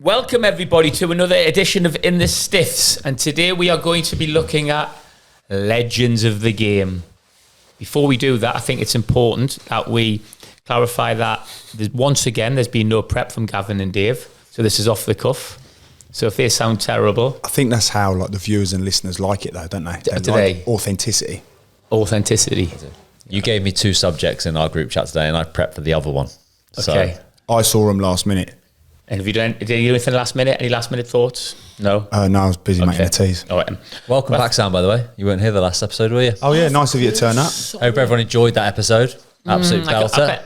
Welcome everybody to another edition of In the Stiffs, and today we are going to be looking at legends of the game. Before we do that, I think it's important that we clarify that once again there's been no prep from Gavin and Dave, so this is off the cuff. So if they sound terrible, I think that's how the viewers and listeners like it though, don't they? Do they? Authenticity. You gave me two subjects in our group chat today and I prepped for the other one. Okay. So, I saw them last minute. And have you did you do anything last minute? Any last minute thoughts? No? No, I was busy making the teas. All right. welcome back, Sam, by the way. You weren't here the last episode, were you? Oh yeah, nice of you to turn up. Hope everyone enjoyed that episode. Absolute belter.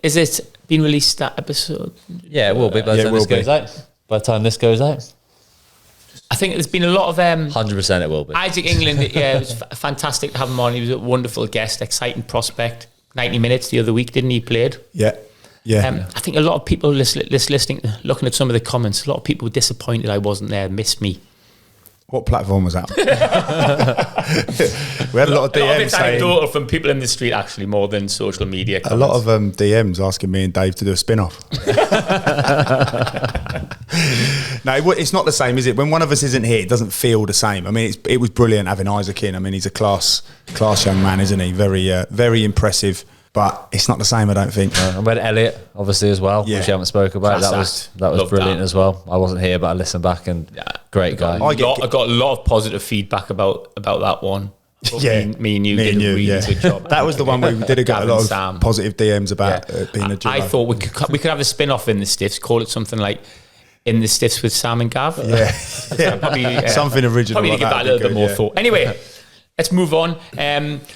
Is it been released, that episode? Yeah, it will be by the time this goes out. By the time this goes out. I think there's been a lot of 100% it will be. Isaac England, yeah, it was fantastic to have him on. He was a wonderful guest, exciting prospect. 90 minutes the other week, didn't he? Played. Yeah. I think a lot of people listening, looking at some of the comments, a lot of people were disappointed I wasn't there, missed me. What platform was that? We had a lot of DMs saying. Anecdotal from people in the street, actually, more than social media comments. A lot of DMs asking me and Dave to do a spin-off. No, it's not the same, is it? When one of us isn't here, it doesn't feel the same. I mean, it was brilliant having Isaac in. I mean, he's a class young man, isn't he? Very impressive. But it's not the same, I don't think. And we had Elliot, obviously, as well, which you haven't spoke about. That was brilliant as well. I wasn't here, but I listened back and great guy. I got a lot of positive feedback about that one. Me and you did a really good job. That was the one where we did get a lot of positive DMs about being a job. I thought we could have a spin-off in the Stiffs, call it something like In the Stiffs with Sam and Gav. Probably, something original. Probably to give that a little bit more thought. Anyway, let's move on.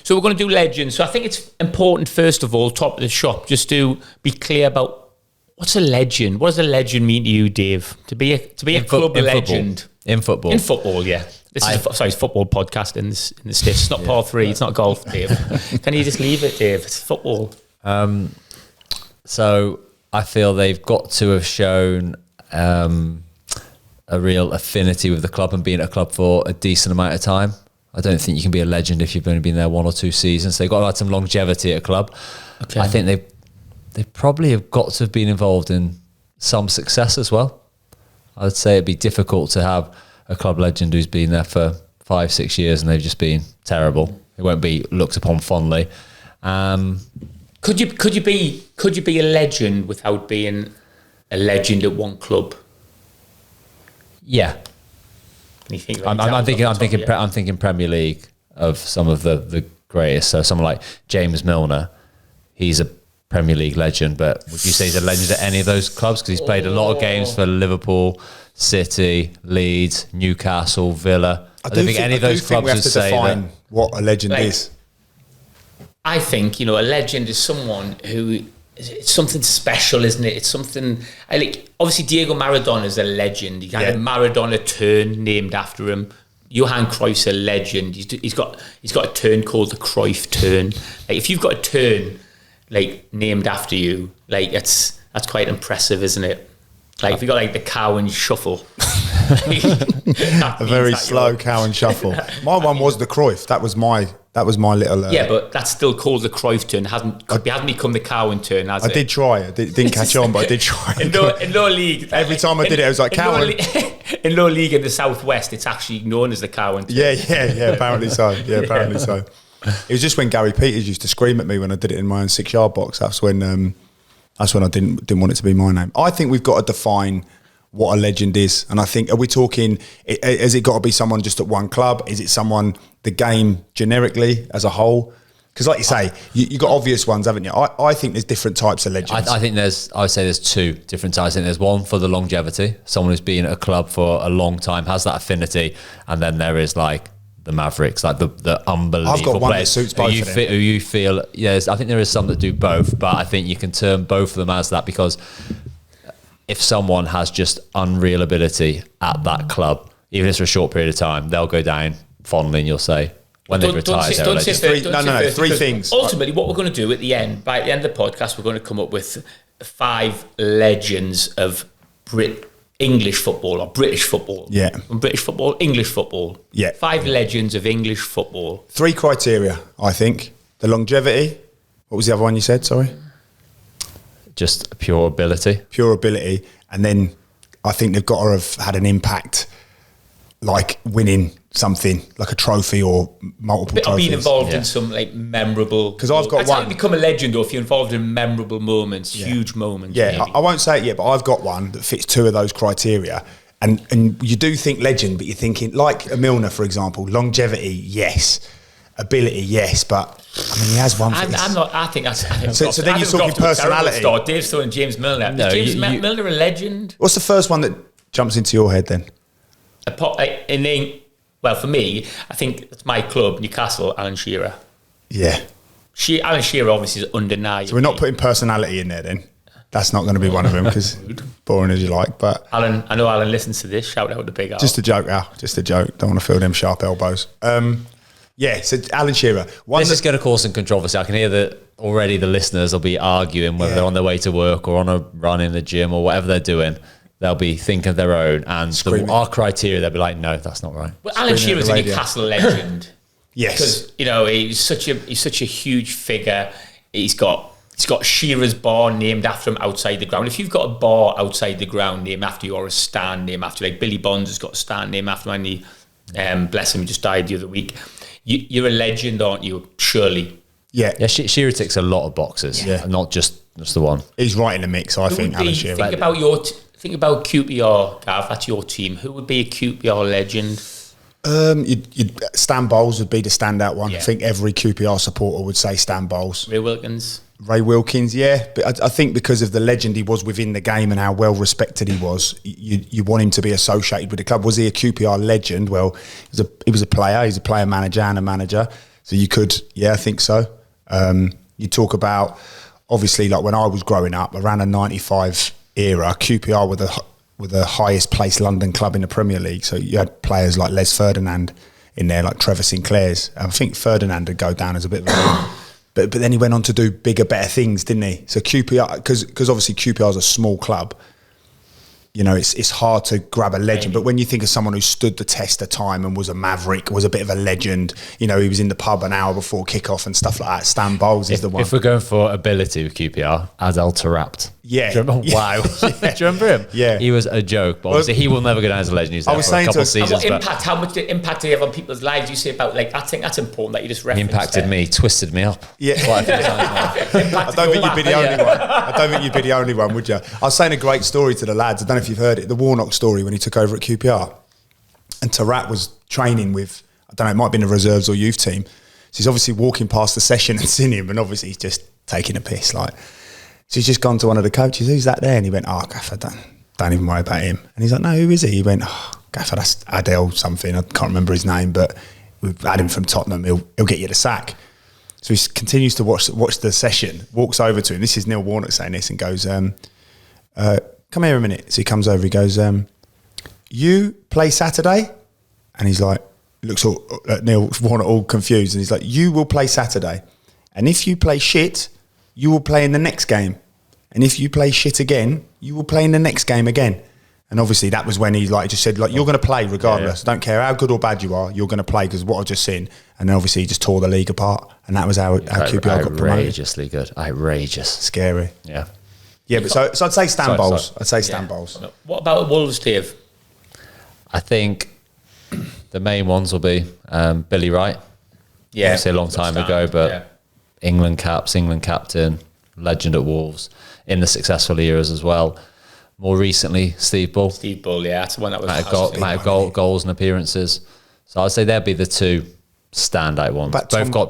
So we're going to do legends. So I think it's important, first of all, top of the shop, just to be clear about what's a legend. What does a legend mean to you, Dave? To be a club legend in football. In football, yeah. This is it's football podcast in the Stiffs. It's not par 3. It's not golf, Dave. Can you just leave it, Dave? It's football. So I feel they've got to have shown a real affinity with the club and been at a club for a decent amount of time. I don't think you can be a legend if you've only been there 1 or 2 seasons. They've got to have had some longevity at a club. Okay. I think they probably have got to have been involved in some success as well. I would say it'd be difficult to have a club legend who's been there for 5-6 years and they've just been terrible. It won't be looked upon fondly. Could you be a legend without being a legend at one club? Yeah. I'm thinking Premier League of some of the greatest. So someone like James Milner, he's a Premier League legend, but would you say he's a legend at any of those clubs? Because he's played a lot of games for Liverpool, City, Leeds, Newcastle, Villa. I don't think any of those clubs would say that. What a legend is. I think, a legend is someone who, it's something special, isn't it? It's something, obviously Diego Maradona is a legend. He had a Maradona turn named after him. Johan Cruyff's a legend. He's got a turn called the Cruyff turn. If you've got a turn named after you, that's quite impressive, isn't it? If you got the Cowan shuffle. A very slow Cowan shuffle. My one was the Cruyff. That was my little... yeah, but that's still called the Cruyff turn. It hasn't become the Cowan turn, has it? I did try. It didn't catch on, but I did try. In lower league... Every time I did it, I was like, Cowan. In lower league in the southwest, it's actually known as the Cowan turn. Yeah, apparently so. Yeah, apparently so. It was just when Gary Peters used to scream at me when I did it in my own 6-yard box. That's when I didn't want it to be my name. I think we've got to define what a legend is. And I think, are we talking, has it got to be someone just at one club? Is it someone, the game generically as a whole? Because like you say, you got obvious ones, haven't you? I think there's different types of legends. I would say there's 2 different types. I think there's one for the longevity, someone who's been at a club for a long time, has that affinity. And then there is the Mavericks, the unbelievable I've got one players that suits both of them. Who you feel, yes, I think there is some that do both, but I think you can term both of them as that, because if someone has just unreal ability at that club, even if it's for a short period of time, they'll go down fondly and you'll say, when they've retired, they're a legend. 3 things. Ultimately, what we're going to do at the end, by the end of the podcast, we're going to come up with 5 legends of English football or British football. Yeah. British football, English football. Yeah. 5 legends of English football. 3 criteria, I think. The longevity. What was the other one you said, sorry? Just pure ability. Pure ability. And then I think they've got to have had an impact, like winning something, like a trophy or multiple trophies. Or being involved in some like memorable... Because I've got that's how one. you become a legend, or if you're involved in memorable moments, huge moments. Yeah, I won't say it yet, but I've got one that fits 2 of those criteria. And you do think legend, but you're thinking, like a Milner, for example, longevity, yes. Ability, yes, but I mean, he has one for this. I'm not. I think that's. So then you're talking personality. Dave Stone and James Milner. No, Is James Milner a legend? What's the first one that jumps into your head then? Well, for me, I think it's my club, Newcastle, Alan Shearer. Yeah. Alan Shearer obviously is undeniable. So we're not putting personality in there then? That's not going to be one of them, because boring as you like. But Alan, I know Alan listens to this. Shout out to Big Al. just a joke, Al. Just a joke. Don't want to feel them sharp elbows. Yeah, so Alan Shearer. This is going to cause some controversy. I can hear that already the listeners will be arguing whether they're on their way to work or on a run in the gym or whatever they're doing. They'll be thinking of their own. And our criteria, they'll be like, no, that's not right. Well, Alan Shearer's a Newcastle legend. Yes. Because, you know, he's such a huge figure. He's got Shearer's bar named after him outside the ground. If you've got a bar outside the ground named after you, or a stand named after you, like Billy Bonds has got a stand named after him, and he, bless him, he just died the other week. You're a legend, aren't you? Surely. Yeah. Yeah, Shearer ticks a lot of boxes. Yeah. Not just the one. He's right in the mix, I think, Alan Shearer. Think about QPR, Gav. That's your team. Who would be a QPR legend? Stan Bowles would be the standout one. Yeah. I think every QPR supporter would say Stan Bowles. Ray Wilkins, yeah. But I think because of the legend he was within the game and how well respected he was, you want him to be associated with the club. Was he a QPR legend? Well, he was a player. He's a player manager and a manager. So you could, I think so. You talk about, obviously, like when I was growing up, around the 95 era, QPR were the highest placed London club in the Premier League. So you had players like Les Ferdinand in there, like Trevor Sinclair's. I think Ferdinand would go down as a bit of a... But then he went on to do bigger, better things, didn't he? So QPR, because obviously QPR is a small club, you know, it's hard to grab a legend. But when you think of someone who stood the test of time and was a maverick, was a bit of a legend, you know, he was in the pub an hour before kickoff and stuff like that. Stan Bowles is the one. If we're going for ability with QPR, Adel Tarabt. Yeah. Do you remember? Wow. Do you remember him? Yeah. He was a joke, but obviously he will never go down as a legend. He's there for a couple of seasons. How much impact did he have on people's lives? You say about, like, I think that's important that you just referenced. He impacted me, twisted me up. Yeah. Quite a few times now. I don't think you'd be the only one. I don't think you'd be the only one, would you? I was saying a great story to the lads. I don't know if you've heard it. The Warnock story when he took over at QPR. And Tarat was training with, I don't know, it might have been the reserves or youth team. So he's obviously walking past the session and seen him, and obviously he's just taking a piss, like. So he's just gone to one of the coaches, who's that there? And he went, Gaffer, don't even worry about him. And he's like, no, who is he? He went, Gaffer, that's Adel something. I can't remember his name, but we've had him from Tottenham. He'll get you the sack. So he continues to watch the session, walks over to him. This is Neil Warnock saying this, and goes, come here a minute. So he comes over, he goes, you play Saturday? And he's like, looks at Neil Warnock all confused, and he's like, you will play Saturday. And if you play shit, you will play in the next game. And if you play shit again, you will play in the next game again. And obviously that was when he just said, you're going to play regardless. Yeah. Don't care how good or bad you are, you're going to play because what I've just seen. And then obviously he just tore the league apart. And that was how QPR got promoted. Outrageously good. Outrageous. Scary. Yeah. Yeah, but so I'd say Stan Bowles. I'd say Stan Bowles. What about Wolves, Dave? I think the main ones will be Billy Wright. Yeah. Obviously a long time ago, but England captain, legend at Wolves in the successful eras as well. More recently, Steve Bull. Steve Bull, yeah, that's the one that was might have goals and appearances. So I'd say they'd be the two standout ones.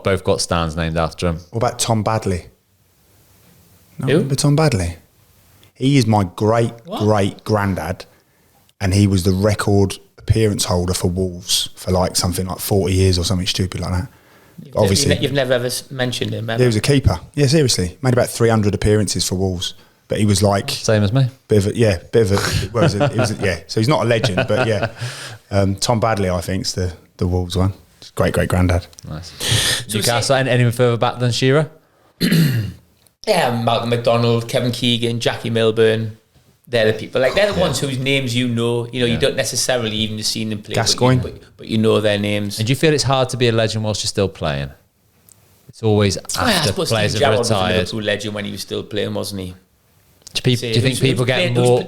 Both got stands named after them. What about Tom Badley? No, who? Remember Tom Badley? He is my great granddad, and he was the record appearance holder for Wolves for something like 40 years or something stupid like that. Obviously, you've never ever mentioned him. He was a keeper. Yeah, seriously, made about 300 appearances for Wolves. But he was like same as me. Bit of a. So he's not a legend, but yeah. Tom Badley, I think, is the Wolves one. Great granddad. Nice. Newcastle, anything further back than Shearer? Yeah, Malcolm McDonald, Kevin Keegan, Jackie Milburn. They're the people. They're the ones whose names you know. You don't necessarily even have seen them play. Gascoigne. But you know their names. And do you feel it's hard to be a legend whilst you're still playing? It's always after players have retired. Was a Liverpool legend when he was still playing, wasn't he? Do you think people get more?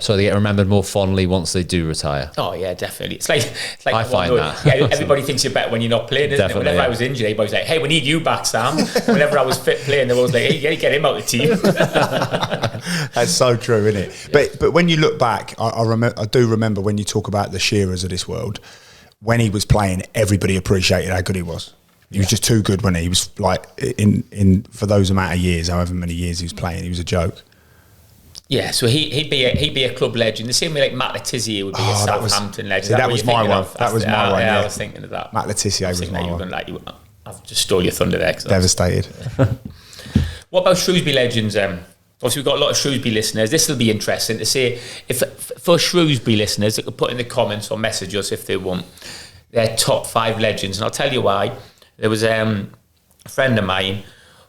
so they get remembered more fondly once they do retire. Oh yeah, definitely. It's like I find that. Yeah, everybody thinks you're better when you're not playing, isn't it? Whenever I was injured, everybody was like, "Hey, we need you back, Sam." Whenever I was fit playing, they were always like, "Hey, you gotta get him out of the team." That's so true, isn't it? Yeah. But when you look back, I do remember when you talk about the Shearers of this world, when he was playing, everybody appreciated how good he was. He was just too good when he was like in for those amount of years, however many years he was playing, he was a joke. Yeah, so he'd be a club legend. The same way like Matt Letizia would be a Southampton legend. That was my one. That was my one. Yeah, I was thinking of that. Matt Letizia was my one. I've just stole your thunder there. Devastated. What about Shrewsbury legends? Obviously, we've got a lot of Shrewsbury listeners. This will be interesting to see if for Shrewsbury listeners, they could put in the comments or message us if they want their top 5 legends. And I'll tell you why. There was a friend of mine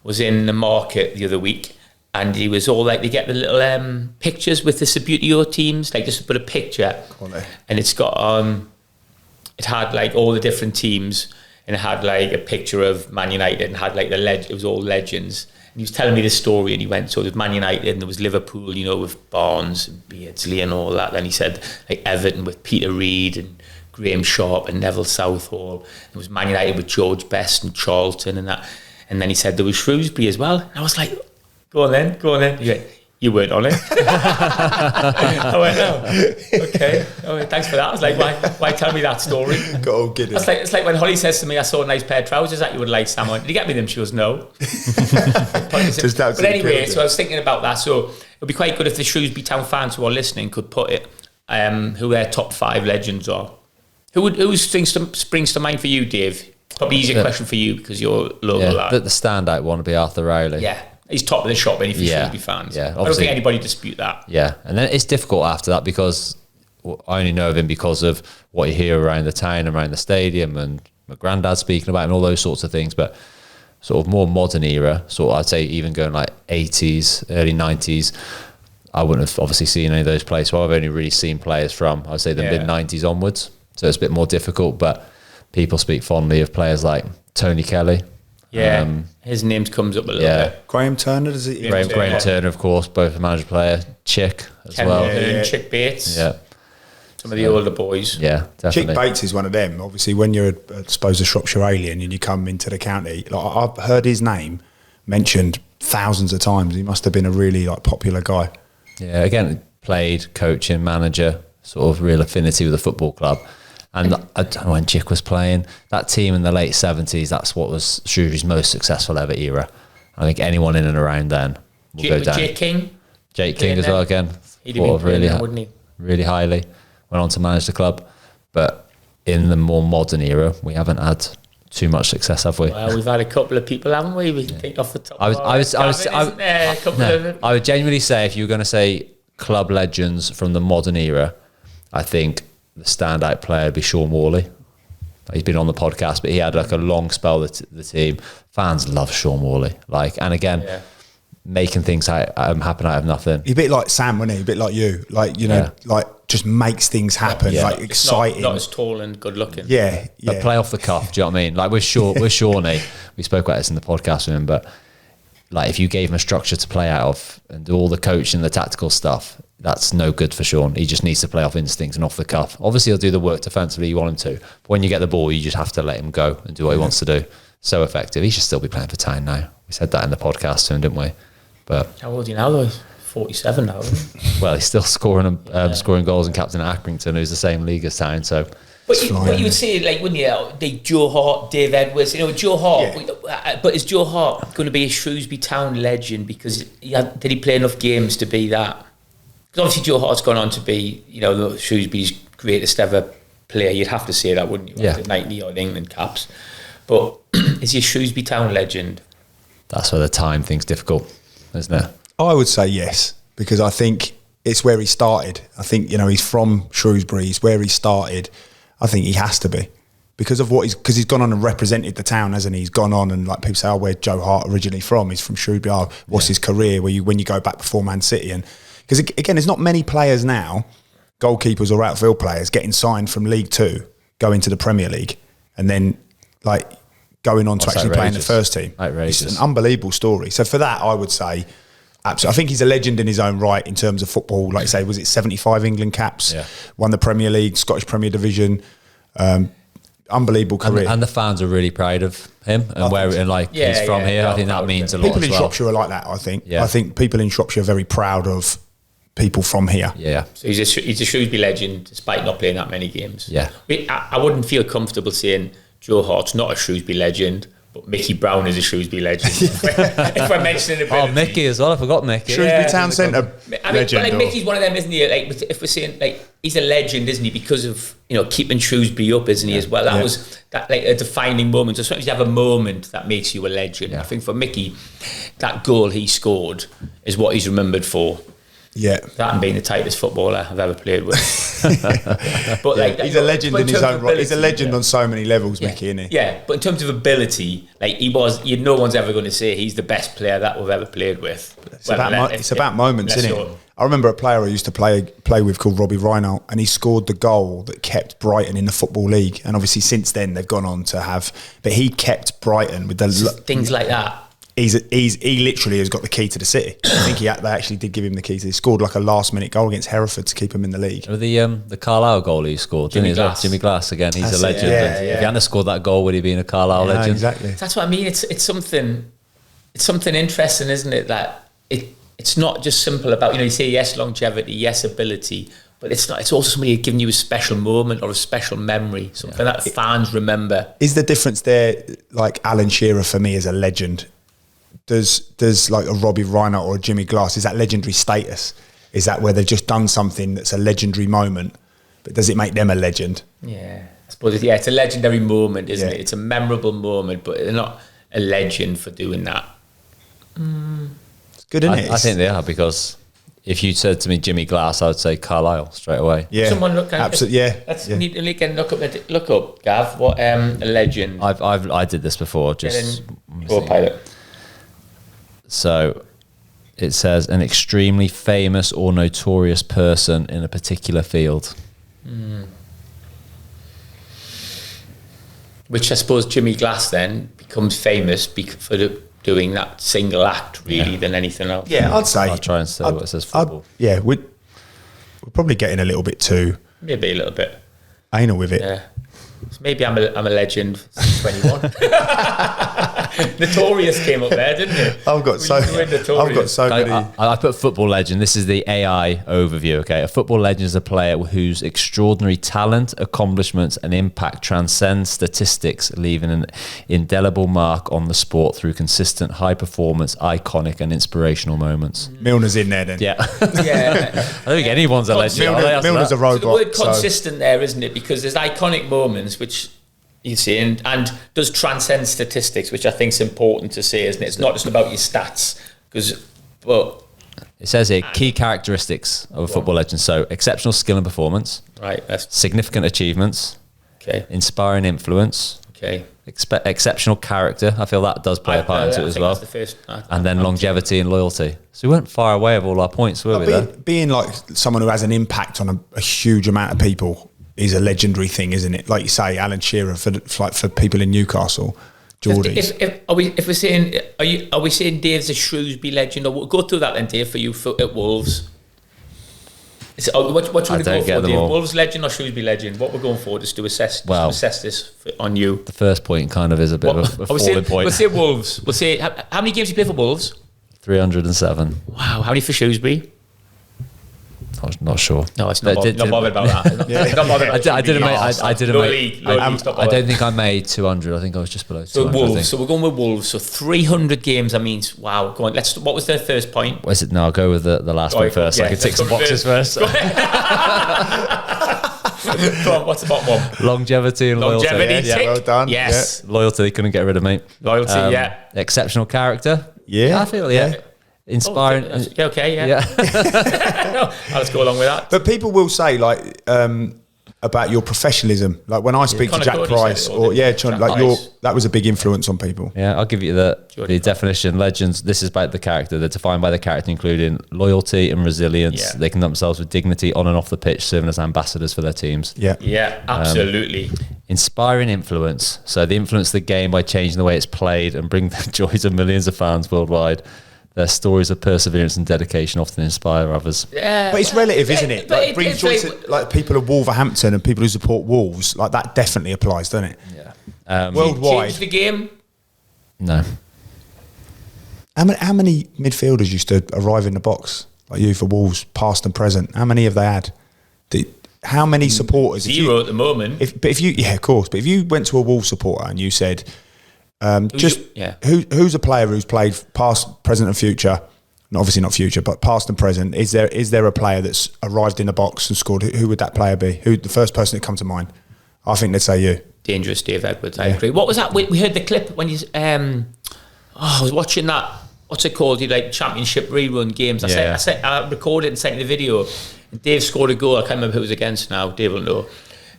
was in the market the other week. And he was all like, they get the little pictures with the Subbuteo teams, like just put a picture, and it's got it had like all the different teams, and it had like a picture of Man United, and had like it was all legends. And he was telling me this story, and he went, so there was Man United, and there was Liverpool, you know, with Barnes and Beardsley and all that. Then he said like Everton with Peter Reid and Graham Sharp and Neville Southall. There was Man United with George Best and Charlton and that. And then he said there was Shrewsbury as well. And I was like, Go on then. He went, you weren't on it. I went, no. Okay. Oh, thanks for that. I was like, why tell me that story? Got all giddy. It's like when Holly says to me, I saw a nice pair of trousers that you would like, Sam. Did you get me them? She goes, no. But anyway, so I was thinking about that. So it would be quite good if the Shrewsbury Town fans who are listening could put it, who their top 5 legends are. Who springs to mind for you, Dave? Probably easier question for you because you're local lad. The standout one would be Arthur Rowley. Yeah. He's top of the shop, any for Shrewsbury fans. Yeah, I don't think anybody dispute that. Yeah, and then it's difficult after that because I only know of him because of what you hear around the town, around the stadium, and my granddad speaking about, and all those sorts of things. But sort of more modern era, I'd say even going like 80s, early 90s, I wouldn't have obviously seen any of those players. So I've only really seen players from, I'd say, the mid-90s onwards. So it's a bit more difficult, but people speak fondly of players like Tony Kelly. Yeah, his name comes up a little bit. Graham Turner, does it? Graham Turner, of course, both a manager player. Chick as Ken well. Hearn, Chick Bates. Yeah. Some of the older boys. Yeah, definitely. Chick Bates is one of them. Obviously, when you're, I suppose, a Shropshire alien and you come into the county, like I've heard his name mentioned thousands of times. He must have been a really popular guy. Yeah, again, played, coaching, manager, sort of real affinity with the football club. And I don't know when Chick was playing, that team in the late 70s, that's what was Shrewsbury's most successul ever era. I think anyone in and around then will go down. Jake King? Jake King as well, again. He'd have been really, wouldn't he? Really highly. Went on to manage the club. But in the more modern era, we haven't had too much success, have we? Well, we've had a couple of people, haven't we? We can think off the top of our head. I would genuinely say, if you were going to say club legends from the modern era, I think the standout player would be Sean Worley. He's been on the podcast, but he had like a long spell with the team. Fans love Sean Worley. And again, making things happen out of nothing. He's a bit like Sam, wasn't he? A bit like you. Just makes things happen. Exciting. Not as tall and good looking. Yeah. But play off the cuff, do you know what I mean? Like with Shawnee, we spoke about this in the podcast with him, but like if you gave him a structure to play out of and do all the coaching, the tactical stuff, that's no good for Sean. He just needs to play off instincts and off the cuff. Obviously, he'll do the work defensively you want him to. But when you get the ball, you just have to let him go and do what he wants to do. So effective. He should still be playing for Town now. We said that in the podcast to him, didn't we? But how old are you now, though? He's 47 now, isn't he? Well, he's still scoring goals and captain at Accrington, who's the same league as Town. So. But you would say, like, wouldn't you, Joe Hart, Dave Edwards, Joe Hart, but is Joe Hart going to be a Shrewsbury Town legend because did he play enough games to be that? Because obviously Joe Hart's gone on to be, Shrewsbury's greatest ever player. You'd have to say that, wouldn't you? Yeah. The 90-odd England caps. But is he a Shrewsbury Town legend? That's where the time thing's difficult, isn't it? I would say yes, because I think it's where he started. I think, he's from Shrewsbury, it's where he started. I think he has to be. Because of because he's gone on and represented the town, hasn't he? He's gone on and people say, where's Joe Hart originally from? He's from Shrewsbury. What's his career? When you go back before Man City, and because again, there's not many players now, goalkeepers or outfield players, getting signed from League Two, going to the Premier League, and then going on to actually play in the first team. Outrageous. It's an unbelievable story. So for that, I would say Absolutely. I think he's a legend in his own right in terms of football. Like you say, was it 75 England caps? Yeah. Won the Premier League, Scottish Premier Division. Unbelievable career. And the fans are really proud of him and he's from here. I think that means a lot people as in well. Shropshire are like that, I think. Yeah. I think people in Shropshire are very proud of people from here. Yeah. So he's a Shrewsbury legend despite not playing that many games. Yeah. I wouldn't feel comfortable saying Joe Hart's not a Shrewsbury legend, but Mickey Brown is a Shrewsbury legend. If we're mentioning ability. Oh, Mickey as well. I forgot Mickey. Shrewsbury Town Centre legend. But Mickey's one of them, isn't he? Like, if we're saying, like, he's a legend, isn't he? Because of, keeping Shrewsbury up, isn't he, as well? That was like a defining moment. So sometimes you have a moment that makes you a legend. Yeah. I think for Mickey, that goal he scored is what he's remembered for. Yeah. That and being the tightest footballer I've ever played with. But he's a legend in his own right. He's a legend on so many levels, Mickey, isn't he? Yeah, but in terms of ability, like no one's ever going to say he's the best player that we've ever played with. It's about moments, isn't it? I remember a player I used to play with called Robbie Reinhardt, and he scored the goal that kept Brighton in the Football League. And obviously since then they've gone on to have, but he kept Brighton with things like that. He literally has got the key to the city. I think they actually did give him the key to. He scored like a last minute goal against Hereford to keep him in the league. The Carlisle goal he scored, didn't he? Glass. Jimmy Glass again. He's That's a legend. If he hadn't scored that goal, would he be a Carlisle legend? Exactly. That's what I mean. It's something interesting, isn't it? That it's not just simple about you say yes longevity, yes ability, but it's not. It's also somebody giving you a special moment or a special memory, something that fans remember. Is the difference there? Like Alan Shearer for me is a legend. Does like a Robbie Reinhardt or a Jimmy Glass, is that legendary status? Is that where they've just done something that's a legendary moment, but does it make them a legend? Yeah, I suppose it's a legendary moment, isn't it? It's a memorable moment, but they're not a legend for doing that. It's good, isn't it? I think they are, because if you said to me Jimmy Glass, I would say Carlisle straight away. Yeah, someone look absolutely. Yeah, let's need to look up Gav. What a legend? I did this before. Just pilot. So it says an extremely famous or notorious person in a particular field. Which I suppose Jimmy Glass then becomes famous for doing that single act really than anything else. Yeah, I'd say. I'll try and say what it says football. We're probably getting a little bit too Maybe a little bit anal with it. Yeah. So maybe I'm a legend since 21. Notorious came up there, didn't it? I've got so many. I put football legend. This is the AI overview. Okay, a football legend is a player whose extraordinary talent, accomplishments, and impact transcend statistics, leaving an indelible mark on the sport through consistent high performance, iconic, and inspirational moments. Milner's in there then. Yeah, Yeah. I don't think anyone's a legend. Milner's a robot. So the word consistent there, isn't it? Because there's iconic moments which you see, and does transcend statistics, which I think is important to say, isn't it? It's not just about your stats, it says here key characteristics of a football legend. So exceptional skill and performance, right? significant achievements, Okay. inspiring influence, Okay. Exceptional character. I feel that does play a part into it as well. That's the first, and then longevity and loyalty. So we weren't far away of all our points, were we? Being like someone who has an impact on a huge amount of people is a legendary thing, isn't it? Like you say, Alan Shearer for people in Newcastle, Geordies. If we're saying, are we saying Dave's a Shrewsbury legend, or we'll go through that then, Dave, for you at Wolves? What should we go for, Dave? Wolves legend or Shrewsbury legend? What we're going for, just to assess this on you. The first point kind of is a bit of a falling point. We'll say Wolves. We'll say how many games you play for Wolves? 307. Wow. How many for Shrewsbury? I'm not sure. No, it's not bothered about that. Not bothered about I didn't make. I don't think I made 200. I think I was just below 200. So Wolves. So we're going with Wolves. So 300 games. That means wow. Go on. What was their first point? What is it? No, I'll go with the last one first. I can tick some boxes first. Go on, what's the bottom one? Longevity and loyalty. Yeah, well done. Yes. Yeah. Loyalty, they couldn't get rid of me. Loyalty, Exceptional character. Yeah. I feel, inspiring. Okay, yeah. No, let's go along with that. But people will say like about your professionalism. Like when I speak to Jack Price, that was a big influence on people. Yeah, I'll give you the definition. Legends. This is about the character. They're defined by the character, including loyalty and resilience. Yeah. They conduct themselves with dignity on and off the pitch, serving as ambassadors for their teams. Yeah, absolutely. Inspiring influence. So they influence the game by changing the way it's played and bring the joy to millions of fans worldwide. Their stories of perseverance and dedication often inspire others. Yeah, But it's relative, isn't it? but Like, brings joy to like people of Wolverhampton and people who support Wolves. Like that definitely applies, doesn't it? Yeah. Worldwide. Change the game. No. How many midfielders used to arrive in the box like you for Wolves, past and present? How many have they had? How many supporters? Zero at the moment. If you went to a Wolves supporter and you said, who's a player who's played past, present, and future? Obviously not future, but past and present. Is there a player that's arrived in the box and scored? Who would that player be? Who the first person that comes to mind? I think they'd say you. Dangerous Dave Edwards. I agree. What was that? We heard the clip when you. I was watching that. What's it called? You like championship rerun games. I recorded and sent the video. And Dave scored a goal. I can't remember who it was against now. Dave will know.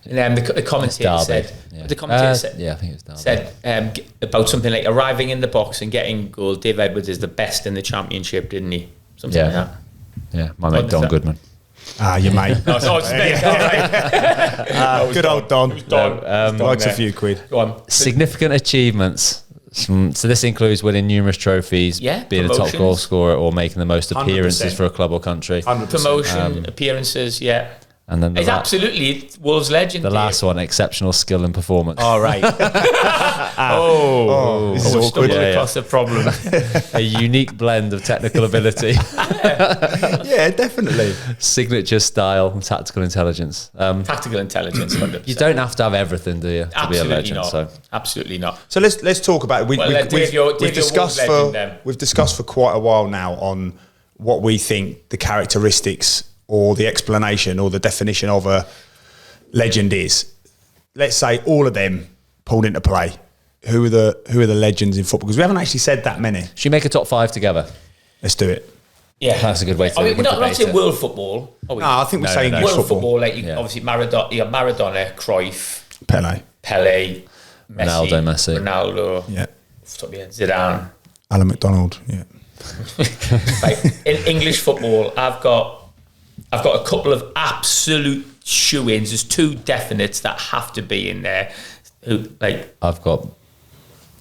And then the commentator said, I think it was Derby. Said about something like arriving in the box and getting goal. Dave Edwards is the best in the championship, didn't he? Something like that. Yeah, my mate Don Goodman. Your mate. Good old Don. Likes a few quid. Go on. Significant achievements. So this includes winning numerous trophies, being a top goal scorer, or making the most appearances 100%. For a club or country. 100%. Promotion, appearances, And then it's absolutely Wolves legend. The last one, exceptional skill and performance. All right. This is awkward. Across the problem. A unique blend of technical ability. Yeah, definitely. Signature style and tactical intelligence. Tactical intelligence. 100%. You don't have to have everything, do you, to be a legend? Not. So absolutely not. So let's talk about it. We've discussed for quite a while now on what we think the characteristics or the explanation or the definition of a legend is. Let's say all of them pulled into play. Who are the legends in football? Because we haven't actually said that many. Should we make a top 5 together? Let's do it. Yeah, that's a good way to. We're not saying world football. No, I think we're saying English world football. Like obviously Maradona, Cruyff, Pele, Messi, Ronaldo. Yeah. Zidane, Alan McDonald. Yeah. In English football, I've got a couple of absolute shoe-ins. There's 2 definites that have to be in there. I've got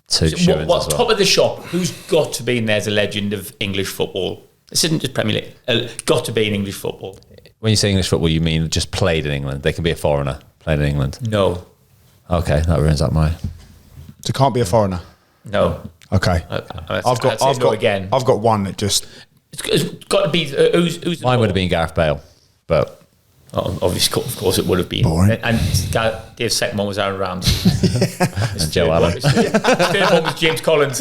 2 shoe-ins as well. Top of the shop, who's got to be in there as a legend of English football? This isn't just Premier League. Got to be in English football. When you say English football, you mean just played in England? They can be a foreigner played in England? No. Okay, that ruins that mine. So can't be a foreigner? No. Okay. I've got one that just... It's got to be... who's mine would have been Gareth Bale, but... obviously, of course, it would have been. Boring. And Dave's second one was Aaron Ramsey. And Joe Allen. His third one was James Collins.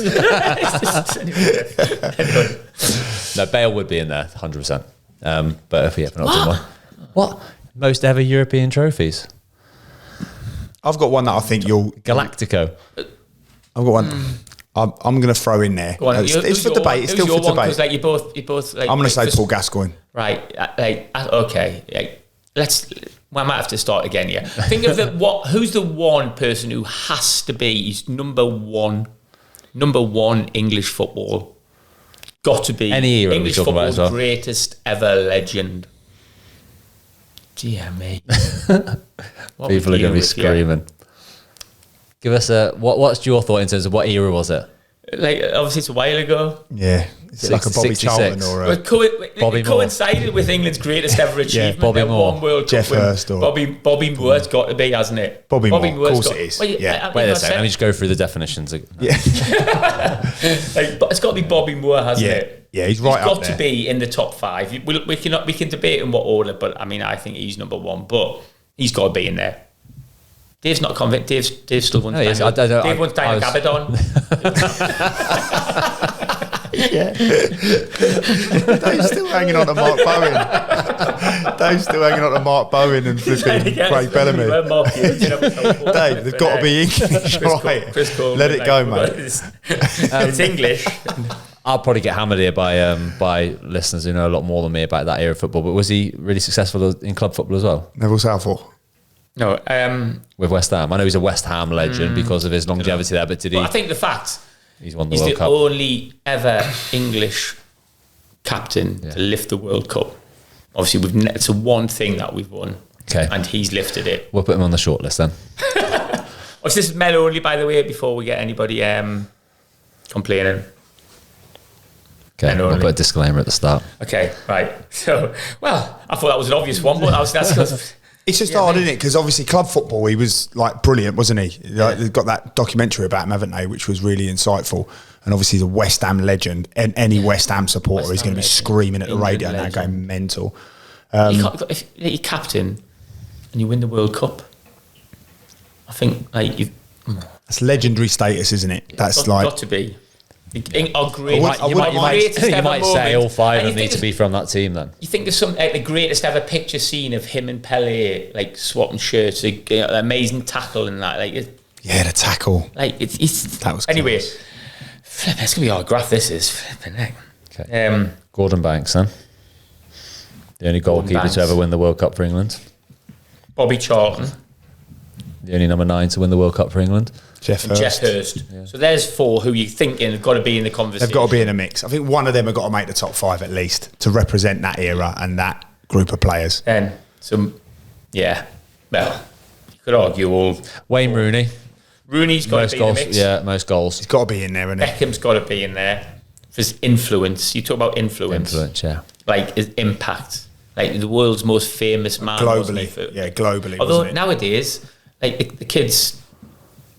No, Bale would be in there, 100%. But if we're not doing one. What? Most ever European trophies? I've got one that I think you'll... Galactico. I've got one... I'm going to throw in there. Go on, it's for debate. It's still for debate. Like you both. Like, I'm going to say Paul Gascoigne. Right. Okay. We might have to start again. Yeah. Think of who's the one person who has to be? He's number one English football. Got to be any era English football's greatest ever legend. Dear me. People are going to be screaming. Give us what's your thought in terms of what era was it? Like, obviously it's a while ago. Yeah. It's like a Bobby 66. Charlton or a... It coincided with England's greatest ever achievement. Bobby Moore. One World Jeff Cup Hurst or... Bobby Moore's got to be, hasn't it? Bobby Moore, of course it is. Well, Wait a second, let me just go through the definitions. Yeah. But it's got to be Bobby Moore, hasn't it? Yeah, he's right up there. He's got to be in the top 5. We can debate in what order, but I mean, I think he's number 1, but he's got to be in there. Dave's not convinced. Dave still wants Dave wants Daniel Gabardon. Yeah. Dave's still hanging on to Mark Bowen. And flipping Craig Bellamy. Dave, they've got to be English, right? Let it go, mate. It's English. I'll probably get hammered here by listeners who know a lot more than me about that era of football, but was he really successful in club football as well? Neville Southall. No, with West Ham. I know he's a West Ham legend because of his longevity there, but did he? Well, I think the fact he's won the World Cup. Only ever English captain to lift the World Cup. Obviously, it's the one thing that we've won. Okay, and he's lifted it. We'll put him on the short list then. This is Mel only, by the way, before we get anybody complaining. Okay, we'll put a disclaimer at the start. Okay, right. So, well, I thought that was an obvious one, but that's it's just hard, isn't it? Because obviously club football, he was like brilliant, wasn't he? Like, they've got that documentary about him, haven't they? Which was really insightful. And obviously he's a West Ham legend. And any West Ham supporter is going to be screaming at the radio now, going mental. If you're captain and you win the World Cup, I think like that's legendary status, isn't it? That's got to be. You might say all five of them need to be from that team then. You think of some like the greatest ever picture scene of him and Pele like swapping shirts, like, amazing tackle and that, like the tackle. Like it's that was anyway. close. Flip, it's gonna be our graph. This is flipping heck. Okay. Gordon Banks then, the only goalkeeper to ever win the World Cup for England. Bobby Charlton, the only number 9 to win the World Cup for England. Jeff Hurst. Yeah. So there's 4 who you thinking have got to be in the conversation. They've got to be in a mix. I think one of them have got to make the top 5 at least to represent that era and that group of players. Then some, yeah. Well, you could argue all. Wayne Rooney. Rooney's got to be in the mix. Yeah, most goals. He's got to be in there, hasn't he? Beckham's got to be in there for his influence. You talk about influence. Yeah. Like his impact. Like the world's most famous man. Globally. Globally. Although nowadays, like the kids,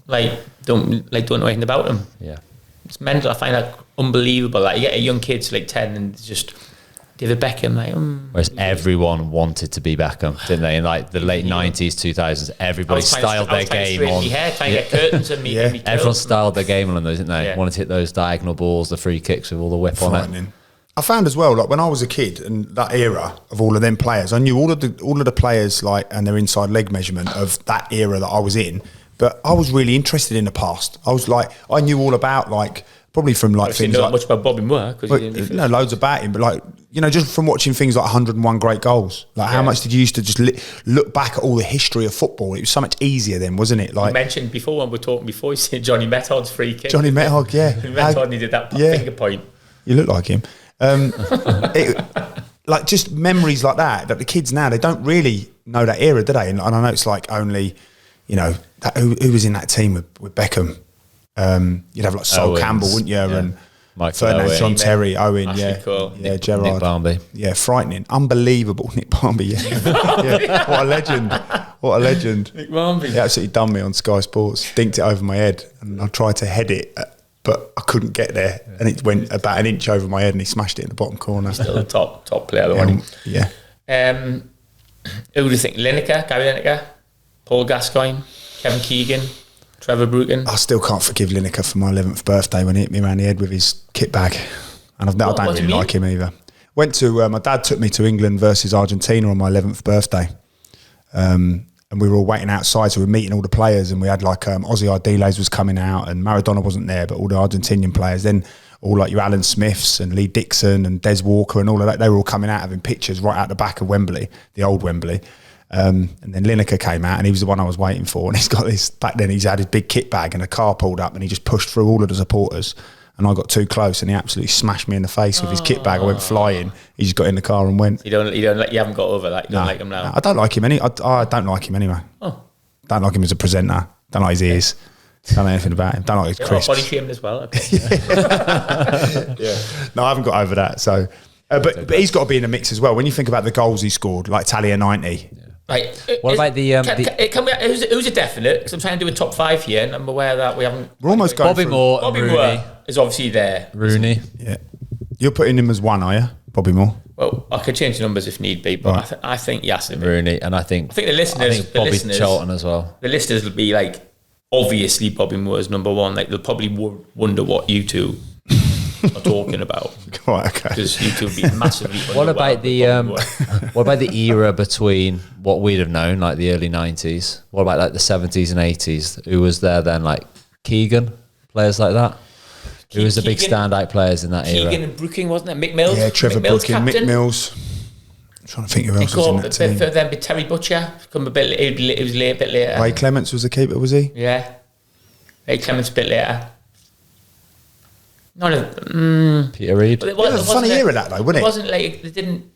don't know anything about him. Yeah, it's mental. I find that unbelievable. Like you get a young kid to like 10 and it's just David Beckham. Whereas everyone wanted to be Beckham, didn't they? In like the late 90s, 2000s, everybody styled their game on. Trying to get curtains and me. Everyone styled their game on those, didn't they? Yeah. Wanted to hit those diagonal balls, the free kicks with all the whip on it. I found as well, like when I was a kid and that era of all of them players, I knew all of the players like and their inside leg measurement of that era that I was in. But I was really interested in the past. I was like, I knew all about like probably from like things know like much about Bobby Moore because you didn't know loads about him, but like just from watching things like 101 great goals. Like how much did you used to just look back at all the history of football? It was so much easier then, wasn't it? Like you mentioned before when we were talking before, you said Johnny Method's free kick. Johnny Method, yeah. Method needed that finger point. You look like him. Like just memories like that the kids now, they don't really know that era, do they? And I know it's like only who was in that team with Beckham. You'd have like Sol Campbell, wouldn't you? Yeah. And Mike Ferdinand, John Terry, Owen, Nick, Gerrard, Nick Barmby, frightening, unbelievable, Nick Barmby, what a legend, Nick Barmby, he absolutely done me on Sky Sports, dinked it over my head, and I tried to head it, but I couldn't get there, and it went about an inch over my head, and he smashed it in the bottom corner. Still the top player, the one. Yeah. Who do you think? Gary Lineker, Paul Gascoigne, Kevin Keegan, Trevor Brooken. I still can't forgive Lineker for my 11th birthday when he hit me around the head with his kit bag. And I don't really like him either. Went to, my dad took me to England versus Argentina on my 11th birthday. And we were all waiting outside, so we were meeting all the players, and we had like Ozzy Ardiles was coming out, and Maradona wasn't there, but all the Argentinian players. Then all like your Alan Smiths and Lee Dixon and Des Walker and all of that, they were all coming out having pictures right out the back of Wembley, the old Wembley. And then Lineker came out, and he was the one I was waiting for. And he's got this, back then he's had his big kit bag, and a car pulled up, and he just pushed through all of the supporters. And I got too close, and he absolutely smashed me in the face with his kit bag. I went flying. He just got in the car and went. You haven't got over that. You don't like him now. I don't like him I don't like him anyway. Oh, don't like him as a presenter. Don't like his ears. Don't know anything about him. Don't like his crisps. Body shamed as well. Okay. Yeah. No, I haven't got over that. So, but he's got to be in the mix as well. When you think about the goals he scored, like Talia 90. Yeah. Right. What about who's a definite? Because I'm trying to do a top 5 here, and I'm aware that we haven't. We're almost going. Bobby Moore. Bobby Moore is obviously there. Rooney. Yeah. You're putting him as 1, are you, Bobby Moore? Well, I could change the numbers if need be, but right. I think yes, Rooney, and I think the listeners, Bobby Charlton as well. The listeners will be like, obviously Bobby Moore is number 1. Like they'll probably wonder what you two are talking about. Right, okay. Because you two will be massively. What about the era between what we'd have known, like the early 90s? What about like the 70s and 80s? Who was there then? Like Keegan, players like that. Who was the big standout players in that era? Keegan and Brooking, wasn't it? Mick Mills. Yeah, Trevor Brooking, Mick Mills. I'm trying to think who else was in that team. Then be Terry Butcher. Come a bit. It was late, a bit later. Ray Clements was the keeper, was he? Yeah. Ray Clements a bit later. None of Peter Reid. It was a funny era that though, wasn't it? It wasn't like they didn't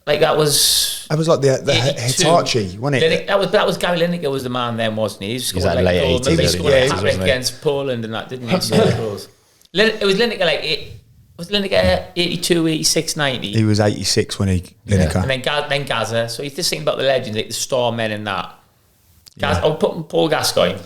like that was. That was like the Hitachi, wasn't it? That was Gary Lineker was the man then, wasn't he? He scored like late 80s, he scored a hat-trick against Poland and that, didn't he? It was Lineker like Was Lineker 82, 86, 90? He was 86 when Lineker. And then Gaza. So he's just thinking about the legends, like the star men and that. I'll put Paul Gascoigne.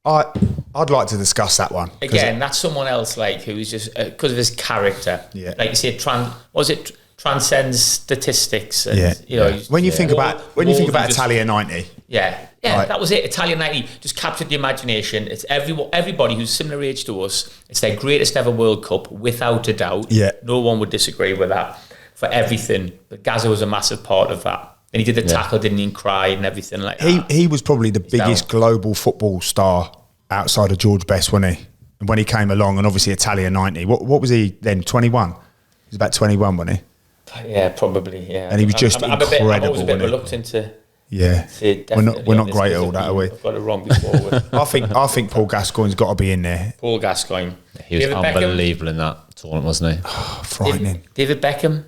I'd like to discuss that one. Again, that's someone else like who's just because of his character. Yeah. Like you say, transcends statistics. And, you know, when you think about Italia 90. Yeah, Right. that was it. Italia 90 just captured the imagination. It's everybody who's similar age to us. It's their greatest ever World Cup, without a doubt. Yeah. No one would disagree with that for everything. But Gaza was a massive part of that. And he did the tackle, didn't he, and cry and everything like that. He was probably the biggest global football star outside of George Best, wasn't he? And when he came along, and obviously Italia 90. What was he then, 21? He was about 21, wasn't he? Yeah, probably, yeah. And he was just incredible, I'm always a bit wasn't he? reluctant to... Yeah, we're not great at all that, are we? I've got it wrong before. I think Paul Gascoigne's got to be in there. Paul Gascoigne. He was David unbelievable in that tournament, wasn't he? Frightening. David Beckham.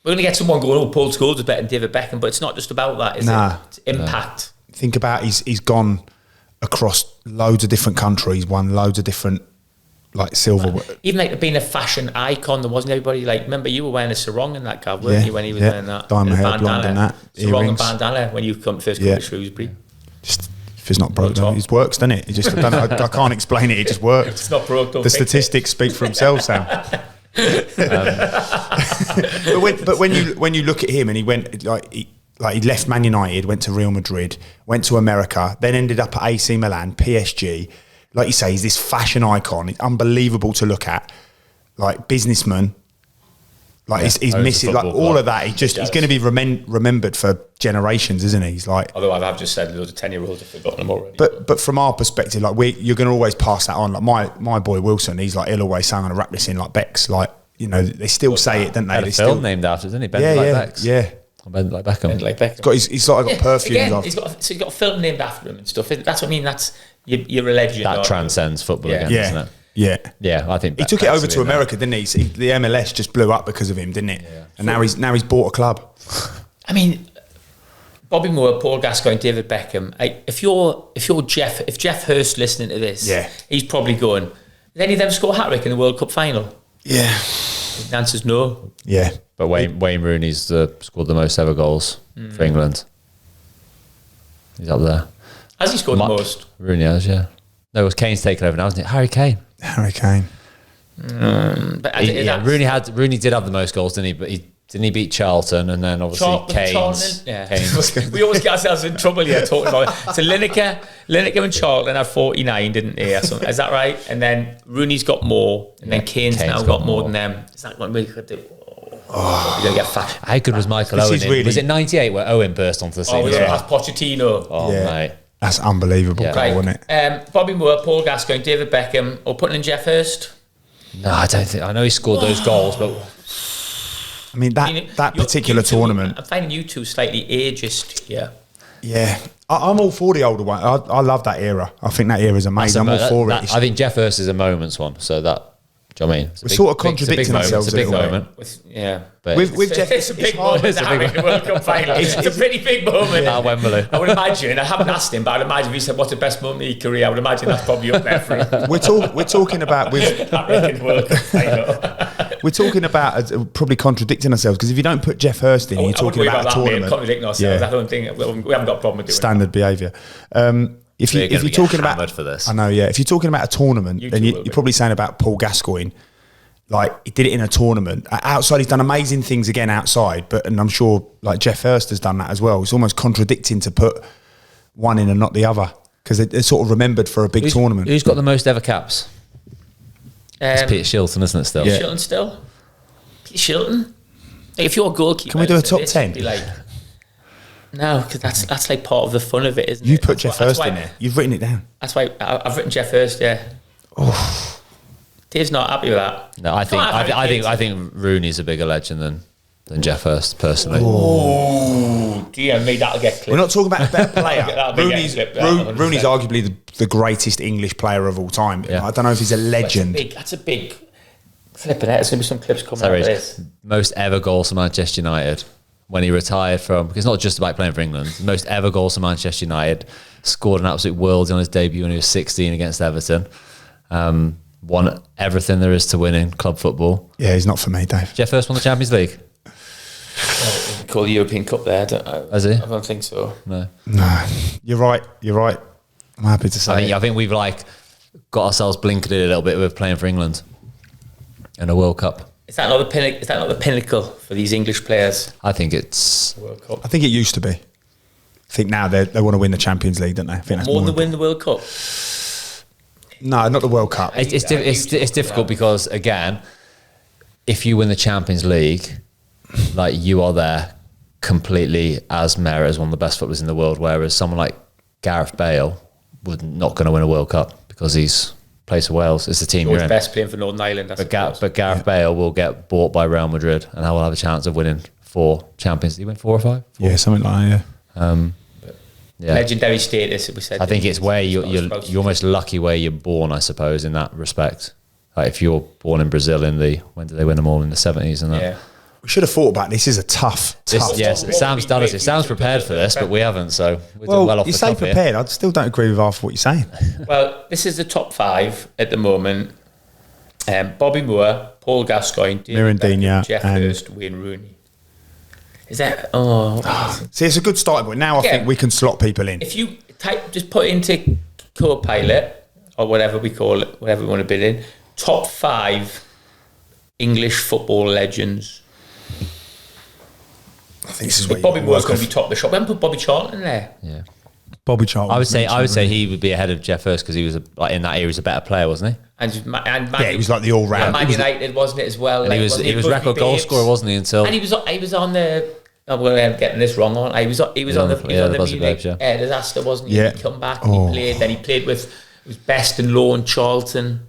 We're going to get someone going, Paul Scholes is better than David Beckham, but it's not just about that, is it? It's impact. Think about he's gone across loads of different countries, won loads of different silver. Even like being a fashion icon, there wasn't everybody like. Remember, you were wearing a sarong in that, Gav, weren't you, when he was wearing that diamond hair, blonde, and that sarong earrings. and bandana when you first come to Shrewsbury. Just if it's not broke, it works, doesn't it? It just I can't explain it. It just works. It's not broke. The statistics speak for themselves, Sam. But when you look at him, and he went he left Man United, went to Real Madrid, went to America, then ended up at AC Milan, PSG. Like you say, he's this fashion icon. It's unbelievable to look at. Like businessman. Like he's missing all of that. He's going to be remembered for generations, isn't he? He's like. Although I've just said loads of 10-year-olds have forgotten him already. But from our perspective, like you're going to always pass that on. Like my boy Wilson, he's like he'll always sang on a rap list like Beck's. Like they still say it, don't they? Had a film named after, didn't he? Bend Like Beck's. Yeah. Bend Like Beckham. He's got perfumes. Again, he's got a film named after him and stuff. That's what I mean. That's you're a legend. That transcends football again, doesn't it? Yeah, I think he took it over to America, didn't he? The MLS just blew up because of him, didn't it? Yeah. And now he's bought a club. I mean, Bobby Moore, Paul Gascoigne, David Beckham. If Jeff Hurst listening to this, he's probably going. Did any of them score a hat-trick in the World Cup final? Yeah. The answer's no. Yeah, but Wayne Rooney's scored the most ever goals for England. He's up there. Has he scored the most? Rooney has, yeah. No, it was Kane's taken over now, isn't it? Harry Kane. Rooney did have the most goals, didn't he? But didn't he beat Charlton, and then obviously Kane's. We always get ourselves in trouble here talking about it. So Lineker and Charlton had 49, didn't they? Is that right? And then Rooney's got more, and then Kane's now got more than them. Is that what we could do? You're gonna get fat. How good was Michael Owen? Was it 98 where Owen burst onto the scene? Oh yeah, that's Pochettino. Oh mate. That's unbelievable goal, wasn't it? Bobby Moore, Paul Gascoigne, David Beckham, or putting in Jeff Hurst? No, I don't think. I know he scored those goals, but I mean that particular tournament. I'm finding you two slightly ageist here. Yeah, I'm all for the older one. I love that era. I think that era is amazing. I'm all for it. I think Jeff Hurst is a moments one, so that. Do you know what I mean? We're sort of contradicting ourselves. It's a big moment. But with Jeff, it's a big moment. It's a pretty big moment. At Wembley. I would imagine. I haven't asked him, but I'd imagine if he said, "What's the best moment of your career?" I would imagine that's probably up there for him. We're talking about we're talking about probably contradicting ourselves, because if you don't put Jeff Hurst in, you're talking about a tournament. Contradicting ourselves. I don't think we haven't got a problem with doing standard behaviour. If you're talking about for this. I know, yeah. If you're talking about a tournament, then you're probably saying about Paul Gascoigne. Like, he did it in a tournament. Outside, he's done amazing things again outside, and I'm sure like Jeff Hurst has done that as well. It's almost contradicting to put one in and not the other, because they're sort of remembered for a big tournament. Who's got the most ever caps? It's Peter Shilton, isn't it, still? Yeah. Shilton still? Peter Shilton? Like, if you're a goalkeeper... Can we do a top 10? No, because that's like part of the fun of it, isn't it? You put Jeff Hurst in there. You've written it down. That's why I've written Jeff Hurst. Yeah. Oh. Dave's not happy with that. No, I think Rooney's a bigger legend than Jeff Hurst personally. Oh, dear me, that'll get clipped. We're not talking about a better player. Rooney's arguably the greatest English player of all time. Yeah. I don't know if he's a legend. That's a big flipping it. There's going to be some clips coming out of this. Most ever goals for Manchester United. When he retired from, because it's not just about playing for England, most ever goals for Manchester United, scored an absolute worldie on his debut when he was 16 against Everton. won everything there is to win in club football. Yeah, he's not for me, Dave. Jeff first won the Champions League. Call the European Cup there. Has he? I don't think so. No. You're right. I'm happy to say. I think we've got ourselves blinkered a little bit with playing for England in a World Cup. Is that not the pinnacle? Is that not the pinnacle for these English players? I think it's World Cup. I think it used to be. I think now they want to win the Champions League, don't they? I think that's More than win the World Cup. No, not the World Cup. it's difficult because, again, if you win the Champions League, like, you are there completely as merit as one of the best footballers in the world, whereas someone like Gareth Bale would not going to win a World Cup because he's plays for Wales. It's the team you're in. Best playing for Northern Ireland. But Gareth Bale will get bought by Real Madrid and I will have a chance of winning 4 Champions. Did he win 4 or 5? 4? Yeah, something like that. Yeah. Legendary status. We said. I think it's where you're almost lucky where you're born, I suppose, in that respect. Like if you're born in Brazil when did they win them all in the 70s and that? Yeah. We should have thought about this. Is a tough. Yes, Sam's done us. It sounds prepared for this, but we haven't. So we're Well, well off you the say cuff prepared. here. I still don't agree with half what you're saying. Well, this is the top 5 at the moment. Bobby Moore, Paul Gascoigne, Mirandinha, Jeff and- Hurst, Wayne Rooney. Is that? See, it's a good starting point. Now I think we can slot people in. If you just put into Copilot or whatever we call it, whatever we want to bid in, top 5 English football legends. I think this is where Bobby Moore's going to be top of the shop. We haven't put Bobby Charlton in there. Yeah. Bobby Charlton. I would say he would be ahead of Jeff Hurst because he was in that era he was a better player, wasn't he? And he was like the all round. Man United, wasn't it as well? And he was record goal scorer, wasn't he? Until and he was on the. I'm getting this wrong on. He was on the Munich disaster, wasn't he? Yeah. He come back. And he played. Then he played with it was Best and Low and Charlton.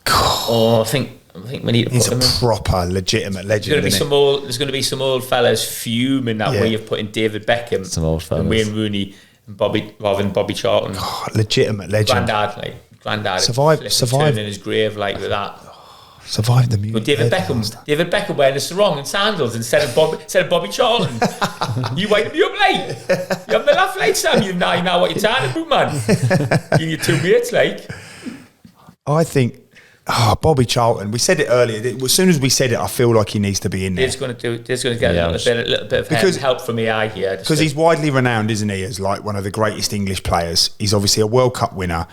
I think we need to He's put him a in. proper legitimate legend. There's going to be some old fellas fuming that way of putting David Beckham, some old fellas, and Wayne Rooney, and Bobby Charlton. Legitimate legend. Granddad. Survived in his grave with that. Survived the Munich. But David Beckham wearing a sarong and sandals instead of Bobby Charlton. You waiting me up late. You having the laugh late, Sam. You know what you're talking about, man. You and your 2 mates, I think. Bobby Charlton. We said it earlier. As soon as we said it, I feel like he needs to be in there. He's going to get a little bit of help from AI here. Because he's widely renowned, isn't he, as like one of the greatest English players. He's obviously a World Cup winner.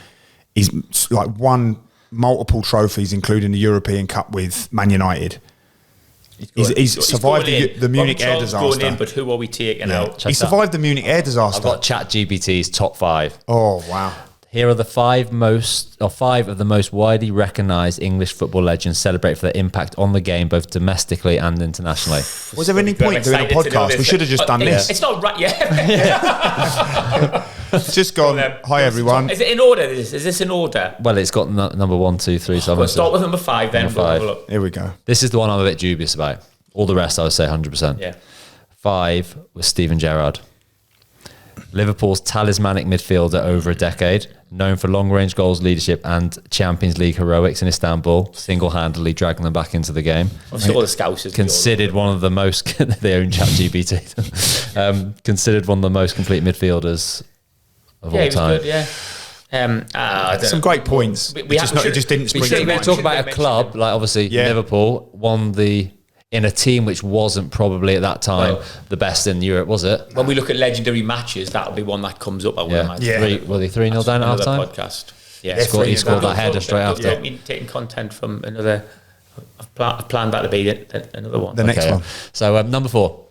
He's like won multiple trophies, including the European Cup with Man United. He's survived the Munich air disaster. But who are we taking out? He survived the Munich air disaster. I've got ChatGPT's top 5. Oh, wow. Here are the 5 of the most widely recognised English football legends celebrated for their impact on the game, both domestically and internationally. Was there any point doing a podcast? We should have just done this. It's not right, yeah. Just gone. Hi everyone. Is it in order? Is this in order? Well, it's got number 1, 2, 3. So we'll start with number 5 then. Number 5. Here we go. This is the one I'm a bit dubious about. All the rest, I would say 100%. Yeah. 5 was Steven Gerrard. Liverpool's talismanic midfielder over a decade, known for long-range goals, leadership, and Champions League heroics in Istanbul, single-handedly dragging them back into the game. Obviously, all the Scousers. Considered one of the most, they own ChatGPT, considered one of the most complete midfielders of all time. He was good, yeah. Some great points. It just didn't spring to mind. Talk about a club, like obviously Liverpool won in a team which wasn't probably at that time the best in Europe, was it? When we look at legendary matches, that'll be one that comes up. I would imagine. Were they 3-0 down at half time? Podcast. Yeah, he scored that header straight after. Taking content from another. I've planned that to be another one. The next one. So number 4,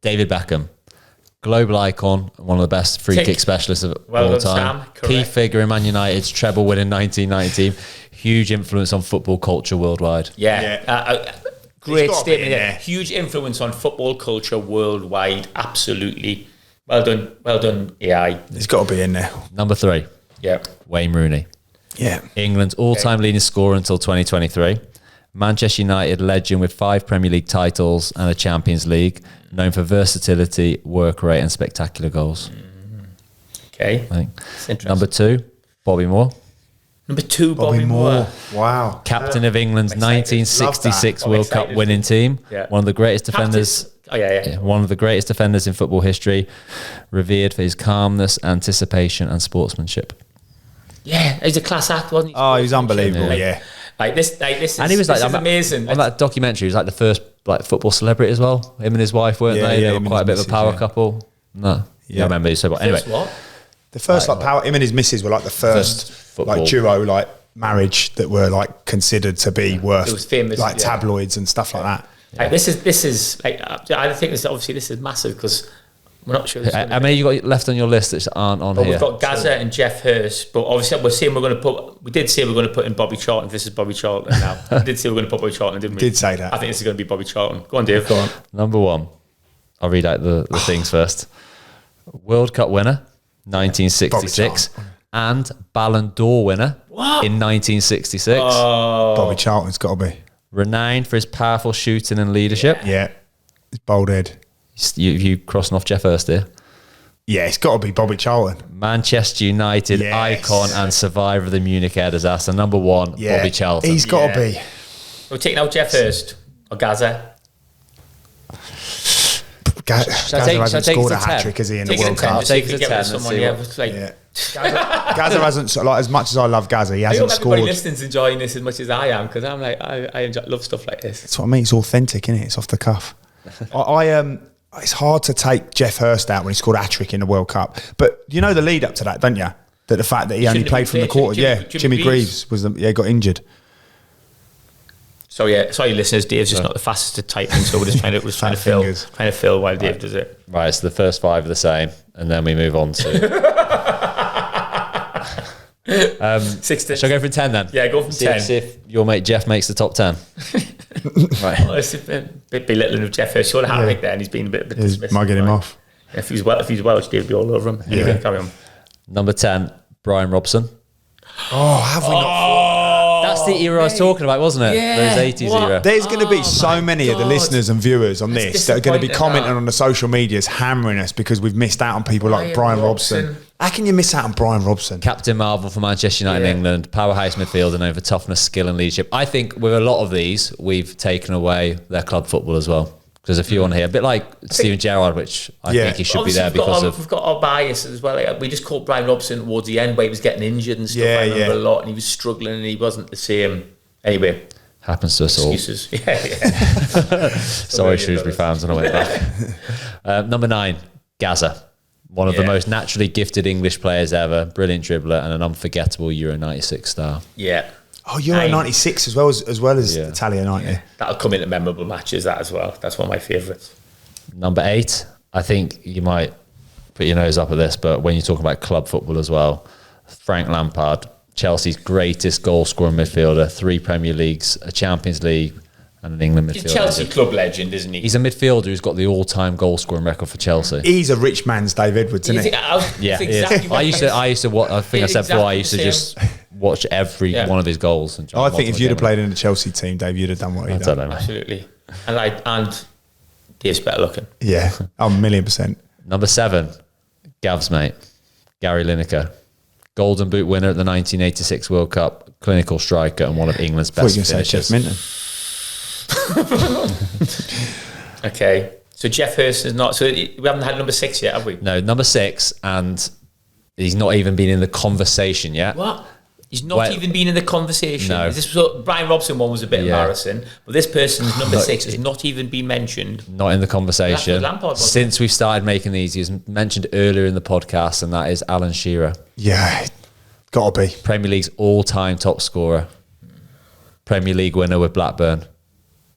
David Beckham. Global icon, one of the best free kick specialists of all time. Key figure in Man United's treble win in 1990. Huge influence on football culture worldwide. Great statement there. Huge influence on football culture worldwide. Absolutely. Well done, AI. It's got to be in there. Number 3. Yeah. Wayne Rooney. Yeah. England's all-time leading scorer until 2023. Manchester United legend with 5 Premier League titles and a Champions League. Known for versatility, work rate, and spectacular goals. Okay. Number 2, Bobby Moore. Number 2, Bobby Moore. Wow. Captain of England's 1966 World Cup winning team. Yeah. One of the greatest defenders. One of the greatest defenders in football history. Revered for his calmness, anticipation, and sportsmanship. Yeah, he's a class act, wasn't he? Oh, he was unbelievable. Yeah. Like this is, And he was like, this is amazing. On that documentary, he was like the first like football celebrity as well. Him and his wife, weren't they? They were quite a bit of a power couple. No. Yeah, I remember. So, anyway. What? The first power, him and his missus were like the first like duo, like marriage that were like considered to be worth, it was famous, like tabloids and stuff like that. Like this is like, I think this is massive because we're not sure. How many you got left on your list that aren't on here? We've got Gaza and Jeff Hurst, but obviously we did say we're going to put in Bobby Charlton. This is Bobby Charlton now. We did say we're going to put Bobby Charlton, didn't we? Did say that. I think this is going to be Bobby Charlton. Go on, Dave. Go on. Number 1. I'll read out the things first. World Cup winner, 1966, and Ballon d'Or winner in 1966. Bobby Charlton's got to be renowned for his powerful shooting and leadership. Yeah, his bold head. You crossing off Jeff Hurst here? Yeah, it's got to be Bobby Charlton. Manchester United icon and survivor of the Munich air disaster. Number 1, Bobby Charlton. He's got to be. We're taking out Jeff Hurst or Gaza. Gaza hasn't scored a hat-trick, has he, in the World Cup? Take it to 10. Gaza hasn't, like, as much as I love Gaza, he hasn't scored. Everybody listening's enjoying this as much as I am because I'm like, I love stuff like this. That's what I mean. It's authentic, isn't it? It's off the cuff. It's hard to take Jeff Hurst out when he scored a hat-trick in the World Cup. But you know the lead up to that, don't you? That the fact that he only played from the quarter. Jimmy Greaves got injured. So sorry listeners, Dave's just not the fastest to type in, so we're just trying to fill while Dave does it. Right, so the first 5 are the same, and then we move on to 16. Shall I go from 10 then? Yeah, go from 10. See if your mate Jeff makes the top 10. Right. Well, it's a bit belittling of Jeff Hurst. He had a hat-trick there, and he's been a bit dismissive. Mugging him off. If he's Welsh, Dave'd be all over him. Anyway, carry on. Number 10, Brian Robson. Oh, have we not? That's the era I was talking about, wasn't it? Yeah. Those 80s era. There's going to be so many of the listeners and viewers on this that are going to be commenting on the social medias, hammering us because we've missed out on people like Brian Robson. How can you miss out on Brian Robson? Captain Marvel for Manchester United and England, powerhouse midfielder known for toughness, skill and leadership. I think with a lot of these, we've taken away their club football as well. There's a few on here, a bit like Steven Gerrard, which I think he should be there because of... We've got our bias as well. Like, we just called Brian Robson towards the end where he was getting injured and stuff. I remember a lot, and he was struggling and he wasn't the same. Anyway. Happens to us all. Excuses. Yeah. Sorry, Shrewsbury fans, and I went back. Number 9, Gaza. One of the most naturally gifted English players ever. Brilliant dribbler and an unforgettable Euro 96 star. Yeah. Oh, Euro 96 as well as Italia 90. Yeah. That'll come into memorable matches, that as well. That's one of my favourites. Number 8, I think you might put your nose up at this, but when you're talking about club football as well, Frank Lampard, Chelsea's greatest goal-scoring midfielder, 3 Premier Leagues, a Champions League, and an England midfielder. He's a Chelsea club legend, isn't he? He's a midfielder who's got the all-time goal-scoring record for Chelsea. He's a rich man's Dave Edwards, isn't he? Exactly I used to watch, I think I said before, I used to just watch every one of his goals. And I think if you'd have played in the Chelsea team, Dave, you'd have done what he done. Absolutely. And Dave's better looking. Yeah, 1,000,000%. Number 7, Gav's mate, Gary Lineker. Golden Boot winner at the 1986 World Cup, clinical striker and one of England's best finishers. Okay, so Jeff Hurst is not. So we haven't had number 6 yet, have we? No, number 6, and he's not even been in the conversation yet. What? He's not even been in the conversation. No. Brian Robson one was a bit embarrassing, but this person's number 6 has not even been mentioned. Not in the conversation. Since we've started making these, he was mentioned earlier in the podcast, and that is Alan Shearer. Yeah, gotta be. Premier League's all-time top scorer. Premier League winner with Blackburn,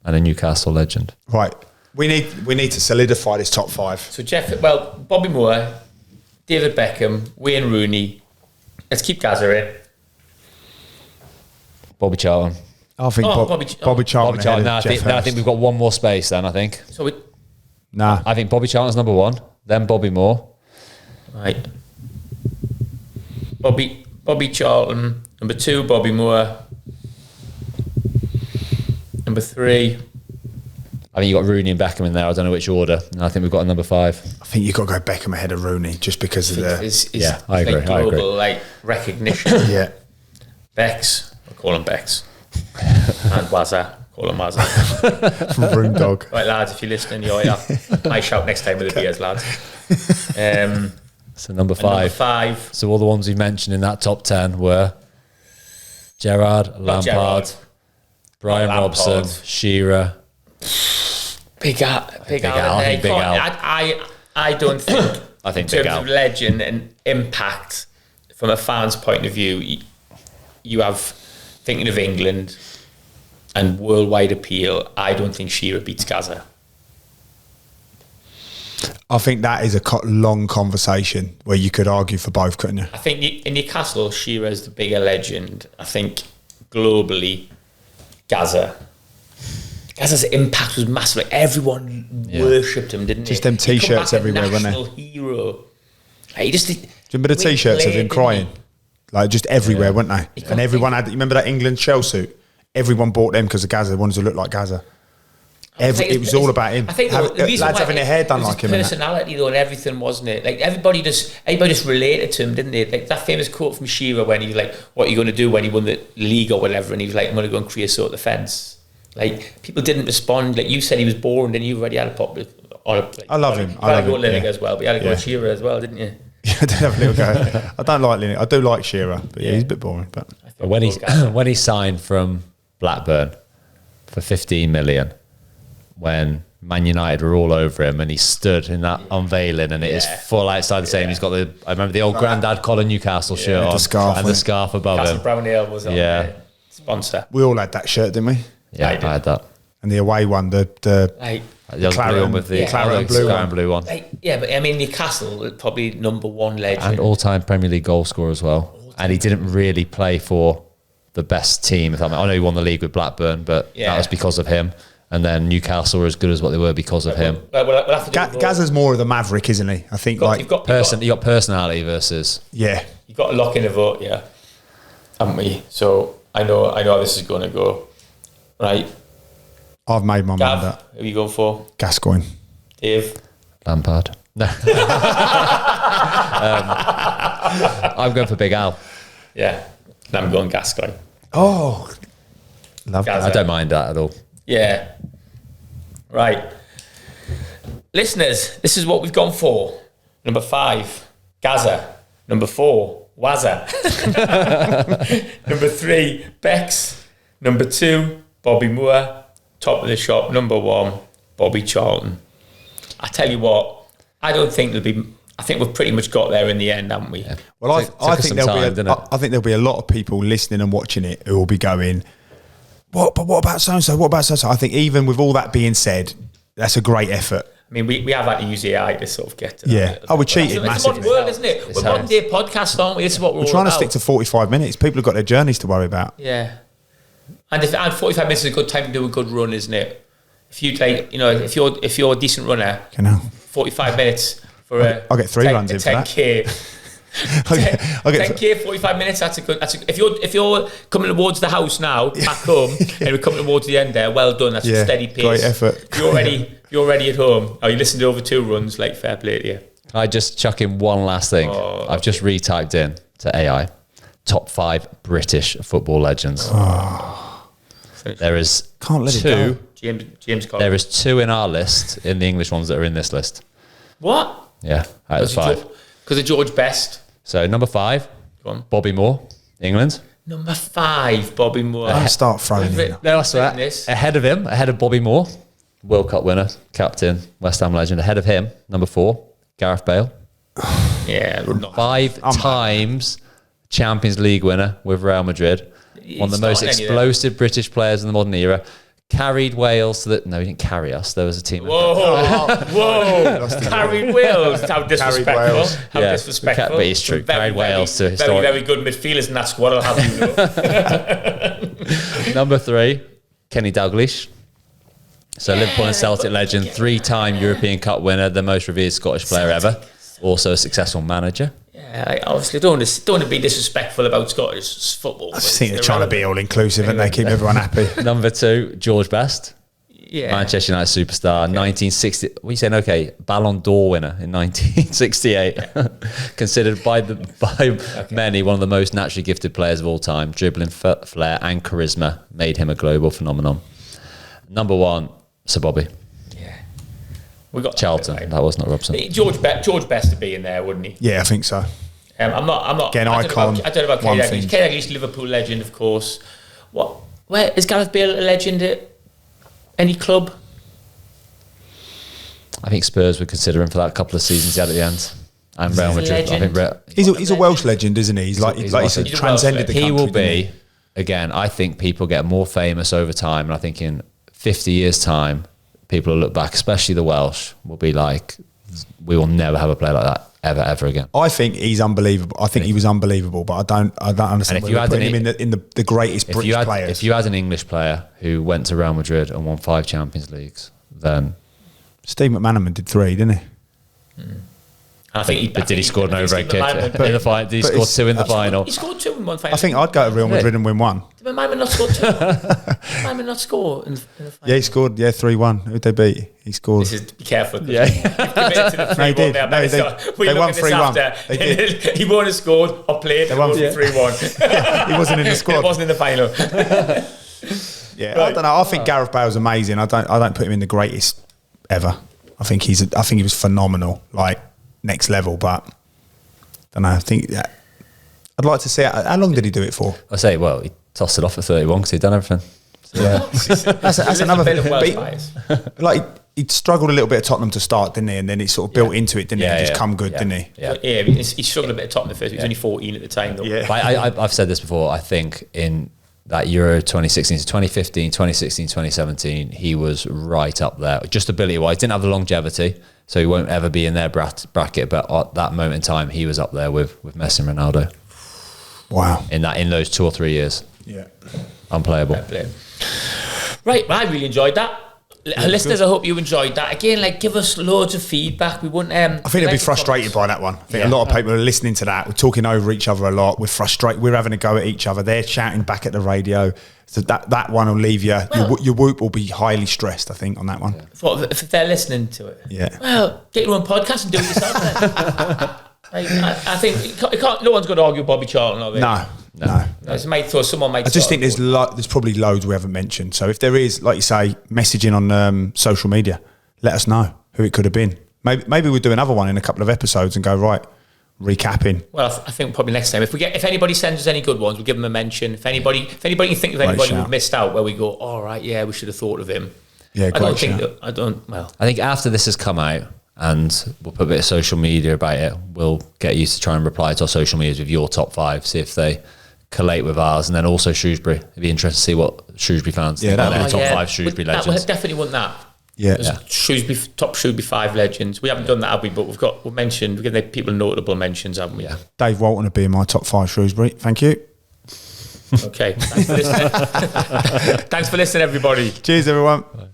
and a Newcastle legend. Right, we need to solidify this top 5. So Bobby Moore, David Beckham, Wayne Rooney. Let's keep Gaza in. Bobby Charlton. I think Bobby Charlton. No, I think we've got one more space then, I think. I think Bobby Charlton's number 1, then Bobby Moore. Right. Bobby Charlton. Number 2, Bobby Moore. Number 3. I think you've got Rooney and Beckham in there. I don't know which order. And I think we've got a number 5. I think you've got to go Beckham ahead of Rooney just because of the... I agree. Global recognition. Yeah. Bex. Call him Bex. And Wazza. Call him Wazza. From Room Dog. Right, lads, if you're listening, I shout next time with the beers, lads. So number And number 5. 5. So all the ones we mentioned in that top 10 were Gerrard, Lampard, Gerrard. Brian Not Robson, Lampard. Shearer. Big Al. Big Al, I think Big Al. I don't think. I think in Big terms Al. of legend and impact, from a fan's point of view, you have thinking of England and worldwide appeal. I don't think Shearer beats Gaza. I think that is a long conversation where you could argue for both, couldn't you? I think in Newcastle, Shearer is the bigger legend. I think globally, Gaza's impact was massive. Like everyone worshipped him, didn't Just they? them T-shirts everywhere, weren't they? National hero. Like, he just. Do you remember the T-shirts of him crying? Like just everywhere, weren't they? And everyone had. You remember that England shell suit? Everyone bought them because of Gaza. Wanted to look like Gaza. It was all about him. I think the reason lads why having their hair done it was like his him. personality though, and everything, wasn't it? Like everybody just related to him, didn't they? Like that famous quote from Shearer when he was like, "What are you going to do when he won the league or whatever?" And he was like, "I'm going to go and creosote the fence." Like people didn't respond. Like you said, he was boring, and you already had a pop. I love him. I love him. Lineker as well, but you had to go with Shearer as well, didn't you? Yeah, I did have a little go. I don't like Lineker. I do like Shearer, but yeah, he's a bit boring. But when he signed from Blackburn for 15 million, when Man United were all over him, and he stood in that unveiling, and it is full outside the stadium. He's got I remember the old Grandad Colin Newcastle shirt on, the scarf, and the scarf above Castle him. Brown Ale was on the sponsor. we all had that shirt, didn't we? Yeah, I had that. And the away one, the Like, The other Claret blue one with the Claret and blue one. one. yeah, but I mean Newcastle probably number one legend. And all-time Premier League goal scorer as well. And he didn't really play for the best team. I know he won the league with Blackburn, but that was because of him. And then Newcastle were as good as what they were because of him. We'll have to do Gaza's more of the maverick, isn't he? I think you've got You got personality versus... yeah. You've got to lock in a vote, yeah, haven't we? So I know how this is going to go. Right, I've made my mind Gav, up. who are you going for? Gascoigne. Dave? Lampard. No. I'm going for Big Al. Yeah, and I'm going Gascoigne. Oh, love Gaza. I don't mind that at all. Yeah. Right. Listeners, this is what we've gone for. Number 5, Gaza. Number 4, Wazza. Number 3, Bex. Number 2, Bobby Moore. Top of the shop. Number 1, Bobby Charlton. I tell you what, I think we've pretty much got there in the end, haven't we? Yeah. Well, I think there'll be a lot of people listening and watching it who will be going, what about so-and-so? What about so-and-so? I think even with all that being said, that's a great effort. I mean, we have had to use AI to sort of get to that. We cheated it's massively. It's a modern world, isn't it? We're modern day podcasts, aren't we? This is what we're all trying to about. stick to 45 minutes. People have got their journeys to worry about. Yeah. And 45 minutes is a good time to do a good run, isn't it? If you if you're a decent runner, 45 minutes for I'll get 3 runs in for that. 10K. I'll get 10K, 45 minutes. If you're coming towards the house now, back home, and we're coming towards the end there, well done. That's a steady pace. Great effort. You're ready at home. You listened to over 2 runs, like fair play to you. I just chuck in one last thing. I've just retyped in to AI top 5 British football legends. There is Can't let 2. It go. James Collins. There is 2 in our list, in the English ones that are in this list. What? Yeah, out of 5. Because of George Best. So number 5, Go on. Bobby Moore, England. Number 5, Bobby Moore. Don't start throwing in. No, that's right. Ahead of Bobby Moore, World Cup winner, captain, West Ham legend. Ahead of him, number 4, Gareth Bale. Yeah, 5 times Champions League winner with Real Madrid. One of the most explosive British players in the modern era. Carried Wales to the... No, he didn't carry us. There was a team. Whoa. Carried Wales. How disrespectful. Wales. How disrespectful. But it's true. Carried Wales to historic... Very, very good midfielders in that squad, I'll have you know. Number 3, Kenny Dalglish. So Liverpool and Celtic legend, 3-time European Cup winner, the most revered Scottish player ever. Also a successful manager. Yeah, I obviously don't want to be disrespectful about Scottish football. I just think they're trying to be all inclusive and they keep everyone happy. Number 2, George Best. Yeah. Manchester United superstar, 1960. What are you saying? Okay, Ballon d'Or winner in 1968. Considered by many one of the most naturally gifted players of all time. Dribbling flair and charisma made him a global phenomenon. Number 1, Sir Bobby. Yeah. We got Charlton. That was not Robson. George Best to be in there, wouldn't he? Yeah, I think so. I'm not. Again, icon. I don't know about Kenny Dalglish. Kenny Dalglish, Liverpool legend, of course. Where is Gareth Bale a legend at any club? I think Spurs would consider him for that couple of seasons he had at the end. And Real Madrid. I think he's a Welsh legend, isn't he? He's like you said, transcended the country. He will be. Again, I think people get more famous over time, and I think in 50 years' time, people will look back, especially the Welsh, will be like, we will never have a player like that ever again. I think he's unbelievable. I think he was unbelievable, but I don't understand. And if you had him in the greatest British players, if you had an English player who went to Real Madrid and won 5 Champions Leagues, then Steve McManaman did 3, didn't he? I think did he score an overhead kick in the final? Did he score 2 in the final? He scored 2 in one final. I think I'd go to Real Madrid and win 1. Did McManaman not score 2? McManaman not score in the final? Yeah, he scored. Yeah, 3-1. Who'd they beat? He scored. Be careful. Yeah, they did. They won 3-1. They did. He won and scored or played. They won 3-1. Yeah, he wasn't in the squad. It wasn't in the final. Yeah, right. I don't know. I think Gareth Bale's amazing. I don't put him in the greatest ever. I think he was phenomenal, like next level. But I don't know. I think I'd like to see it. How long did he do it for? I say, well, he tossed it off at 31 because he'd done everything. So, yeah, that's another thing. Like he struggled a little bit at Tottenham to start, didn't he? And then it sort of built into it, didn't he? And just come good, didn't he? Yeah, he struggled a bit at Tottenham at first. He was only 14 at the time, though. Yeah. I've said this before. I think in that Euro 2016 to 2015, 2016, 2017, he was right up there. Just ability-wise, didn't have the longevity, so he won't ever be in their bracket. But at that moment in time, he was up there with Messi and Ronaldo. Wow! In those 2 or 3 years, yeah, unplayable. Right, well, I really enjoyed that. Listeners, I hope you enjoyed that. Again, give us loads of feedback. We wouldn't. I think they'll be frustrated by that one. I think a lot of people are listening to that. We're talking over each other a lot. We're frustrated. We're having a go at each other. They're shouting back at the radio. So that one will leave you. Your whoop will be highly stressed, I think, on that one. If they're listening to it. Yeah. Well, get your own podcast and do it yourself then. I think no one's going to argue Bobby Charlton, are they? No. I just think there's probably loads we haven't mentioned. So if there is, like you say, messaging on social media, let us know who it could have been. Maybe we'll do another one in a couple of episodes and go, right, recapping. Well, I think probably next time, if anybody sends us any good ones, we'll give them a mention. If anybody can think of anybody we've missed out, where we go, all right, yeah, we should have thought of him. Yeah, I think after this has come out, and we'll put a bit of social media about it, we'll get you to try and reply to our social medias with your top 5, see if they collate with ours, and then also Shrewsbury. It'd be interesting to see what Shrewsbury fans think about their top 5 Shrewsbury legends. We definitely want that. Yeah. Top Shrewsbury 5 legends. We haven't done that, have we? But we've mentioned, we're giving people notable mentions, haven't we? Yeah. Dave Walton would be in my top 5 Shrewsbury. Thank you. Okay. Thanks for listening. Thanks for listening, everybody. Cheers, everyone. Bye.